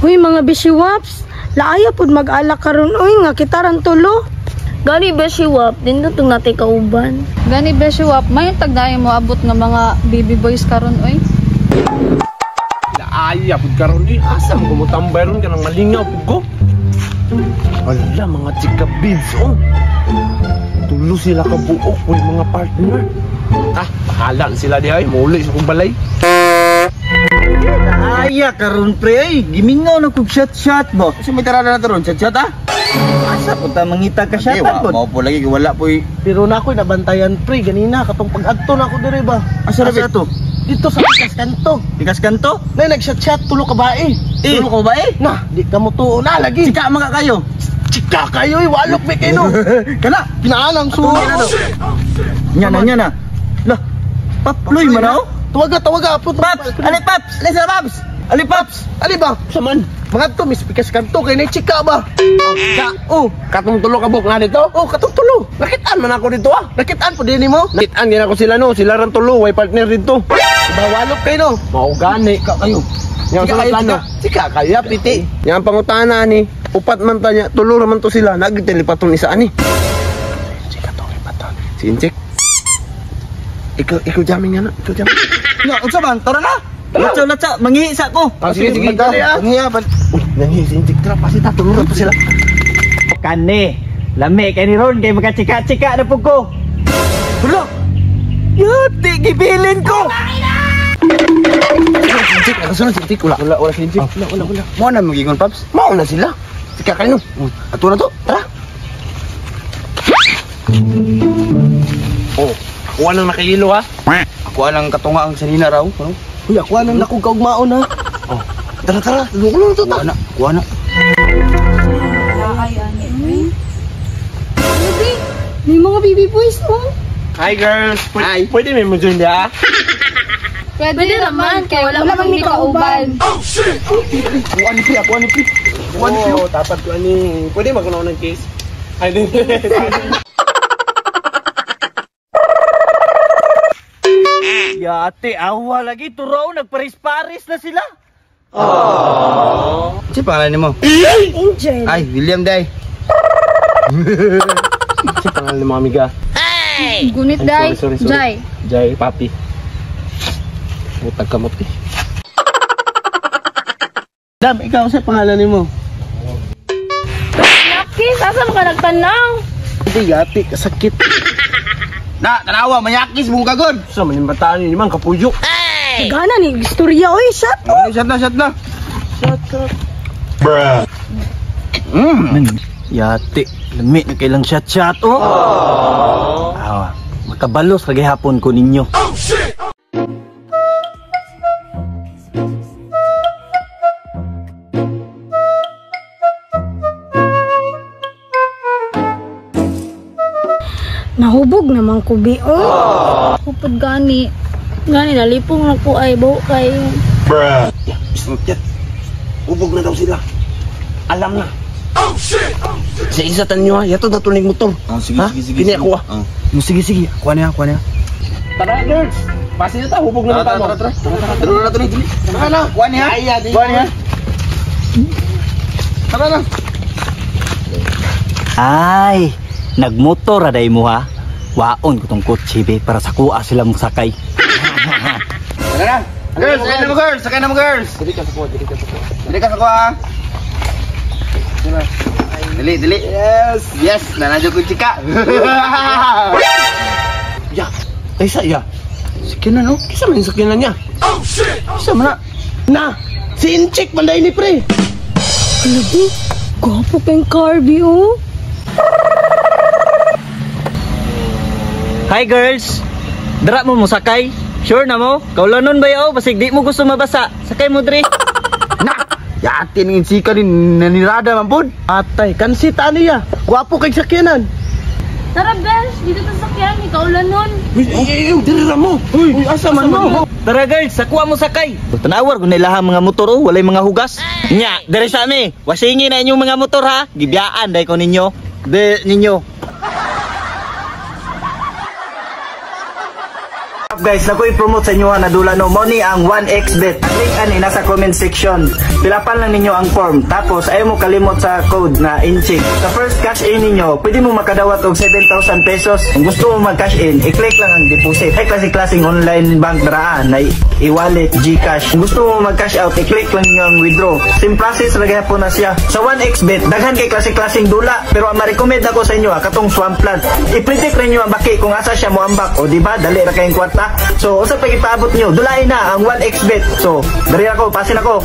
Huy mga bishiwaps, laaya pud mag-ala karon oy nga kita ran tulo. Gani bishiwap, din tong natay kauban. Gani bishiwap, may tagdayon mo abot nga mga baby boys karon oy. Laaya pud karon eh. Asa mo kumutambay ron ka nang malingaw pud ko. Wala mga chika bids oh. Tulo sila ka buok pud mga partner. Bahala na sila di ay muli sa kong balay. Aya karon pre ay gimingaw na kog shot mo. Kasi may tarada na taron shot asa po ta mangita ka shot po. Mao po lagi wala po. Pero na ako'y nabantayan pre ganina katong pag-adto na ako dire ba. Asa na to? Dito sa Pikas Kanto. Pikas Kanto? Nay nag-shot tulo ka bae. Tulo ka bae? Na, di ka mo tuo na lagi. Sika mga kayo. Chika kayo walok me kayo. Kana Pinaalang sulo. Nya na. Lah, paploy man ako. Tawaga po. Paps, ali Paps, ali sa Paps. Ali Paps, Ali ba? Saman. Mga to Miss Pikas Kanto kay nay chika ba? Katong tulo ka buk nga dito? Katong tulo. Nakitaan man ako dito Nakitaan po din mo. Nakitaan gina ko sila no. Sila ran tulo, way partner dito. Bawalok kayo no. Mao gani ka kayo. Yang sa plano. Chika kayo piti. Yang pangutana ni, upat man ta nya, tulo ra man to sila. Nagtelepaton isa ani. Chika to lipaton. Si Inchik. Ikaw jamin nga na. Ikaw jamin. Nya, unsa man? Tara na. Latsa, mangiisa ko. Sige. Mangiya. Uy, nangyay si Inchik. Tara, pasi ta. Tulo ra to sila. Kani, lami kay ni Ron kay magachika-chika na po ko. Hulo! Yati, gibilin ko! Inchik, nakasunod si Inchik. Wala si Inchik. Wala. Mo na magigon Paps. Mao na sila. Sika kayo no. Ato na to. Tara. Ako nang nakahilo ha. Ako lang katunga ang sanina raw. Uy, ako nang nakugkaugmaon ha. Tara. Lukulo na to ta. Kuha na. May mga baby boys oh. Hi girls. Pwede may mo join dia? Pwede naman kay wala man mi kauban. Ako ni Pri. Dapat ko ani. Pwede magkuno ng case. Ay din. Yate, awa lagi turo nagparis-paris na sila. Si pangalan mo? Angel. Ay, William day. Si pangalan ni Mami ga. Gunit day. Sorry. Jai, papi. Butag kamot eh. Dam, ikaw sa pangalan ni mo? Nakis, asa ka nagtanaw? Hindi, yati, kasakit. Na, tanawa, mayakis mong kagod. Sa maning bataan ni man kapuyo. Gana ni istorya oy shot. Shot na. Yate, lami na kailang shot oh. Makabalos lagi hapon ko ninyo. Nahubog naman ko bi oh. Kupad gani. Gani nalipong na ko ay buhok kayo. Yan. Ubog na daw sila. Alam na. Sa isa tanyo ha, yato na tunig motor. Sige. Kini ako Sige. Kuha niya. Tara girls. Pasi na ta, hubog na ta mo. Tara. Tara na. Kuha niya. Tara na. Ay, nagmotor aday mo ha. Waon ko tong kotse be para sa kuha sila mong sakay. Tara na. Girls, sakay na mo girls. Dili ka sa kuha. Dili ka sa kuha. Dili. Yes, nanadyo ko chika. Ya. Kaysa ya. Sakyanan no? Kisa man yung sakyanan niya? Kisa man na. Si Inchik manday ni pre. Alabi, gwapo kang Carby oh. Hi girls. Dara mo sakay? Sure na mo? Kaulanon ba yaw? Basig di mo gusto mabasa. Sakay mo dre. Na. Yatin ng sika din nanirada man pod. Atay, kansita niya. Gwapo kay sakyanan. Tara, Bes, dito sa sakyan, ikaw ulan nun. Diri ra mo. Uy, asa man mo? Tara girls, sakuha mo sakay. Tanawar kung nilahang mga motor oh, walay mga hugas. Nya, dere sa mi. Wasingi na inyong mga motor ha. Gibiyaan dai ko ninyo. Ninyo. Guys, naku i-promote sa inyo na dula no money ang 1xbet. Link ani nasa comment section. Pilapan lang ninyo ang form. Tapos ayaw mo kalimot sa code na inchik. Sa first cash in ninyo, pwede mo makadawat og 7,000 pesos. Kung gusto mo mag-cash in, i-click lang ang deposit. Ay klase-klaseng online bank daraan na e-wallet, GCash. Kung gusto mo mag-cash out, i-click lang ninyo ang withdraw. Same process lagay po na siya. Sa 1xbet, daghan kay klase-klaseng dula. Pero ang ma-recommend ako sa inyo katong swamp plant. I-predict rin nyo ang baki kung asa siya mo ambak. O diba, dali ra kayong kwarta. So, usap pag ipaabot nyo, dulain na ang 1xbet. So, dari ako, pasin ako.